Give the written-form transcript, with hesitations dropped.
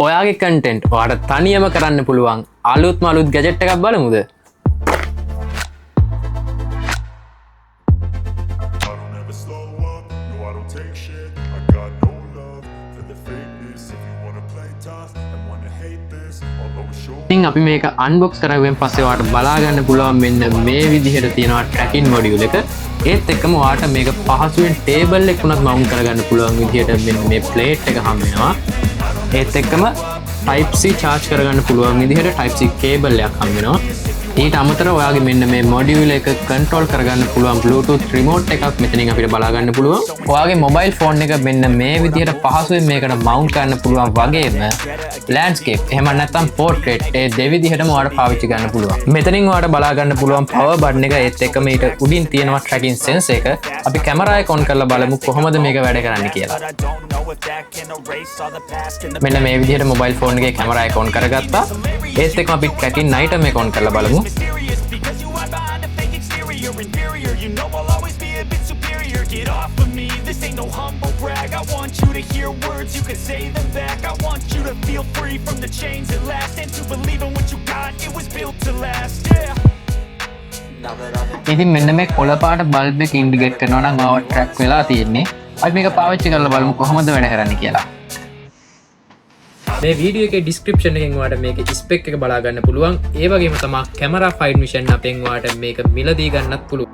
ඔයාගේ කන්ටෙන්ට් ඔයාට තනියම කරන්න පුළුවන් අලුත්ම අලුත් ගැජට් එකක් බලමුද? ඉතින් අපි මේක අන්බොක්ස් කරවෙන් පස්සේ ඔයාලට බලා ගන්න පුළුවන් මෙන්න මේ විදිහට තියෙනවා ට්‍රැකින් මොඩියුල් එක. ඒත් එක්කම ඔයාලට මේක පහසුවෙන් ටේබල් එකක් උනත් මවුන්ට් කරගන්න පුළුවන් විදිහට මෙන්න මේ ප්ලේට් එක හම් වෙනවා. ඒත් එක්කම Type C charge කරගන්න පුළුවන් විදිහට Type C කේබල් එකක් හම් වෙනවා. ඊට අමතරව ඔයාගේ මෙන්න මේ මොඩියුල් එක කන්ට්‍රෝල් කරගන්න පුළුවන් Bluetooth remote එකක් මෙතනින් අපිට බලා ගන්න පුළුවන්. ඔයාගේ මොබයිල් ෆෝන් එක මෙන්න මේ විදිහට පහසුවෙන් මේකට මවුන්ට් කරන්න පුළුවන් වගේම landscape එහෙම නැත්නම් portrait ඒ දෙවිදිහටම ඔයාලට පාවිච්චි කරන්න පුළුවන්. මෙතනින් ඔයාලට බලා ගන්න පුළුවන් power button එක ඒත් එක්කම ඊට උඩින් තියෙනවා tracking sensor එක. අපි කැමරා එක on කරලා බලමු කොහොමද මේක වැඩ කරන්නේ කියලා. මෙන්න මේ විදිහට මොබයිල් ෆෝන් එකේ කැමරා එක on කරගත්තා. ඒත් එක්කම අපි tracking item එක on කරලා බලමු. Serious because you hide behind a fake exterior inferior you know I'll always be a bit superior get off of me this ain't no humble brag I want you to hear words you can say them back I want you to feel free from the chains that last and to believe in what you got it was built to last yeah ඉතින් මෙන්න මේ කොළ පාට bulb එක indicate කරනවා නම් ආව track වෙලා තියෙන්නේ අපි මේක පාවිච්චි කරලා බලමු කොහොමද වැඩ කරන්නේ කියලා මේ වීඩියෝ එකේ ඩිස්ක්‍රිප්ෂන් එකෙන් ඔයාලට මේකේ ස්පෙක් එක බලා ගන්න පුළුවන්. ඒ වගේම තමයි කැමරා ෆයිල් මිෂන් අපෙන් ඔයාලට මේක මිලදී ගන්නත් පුළුවන්.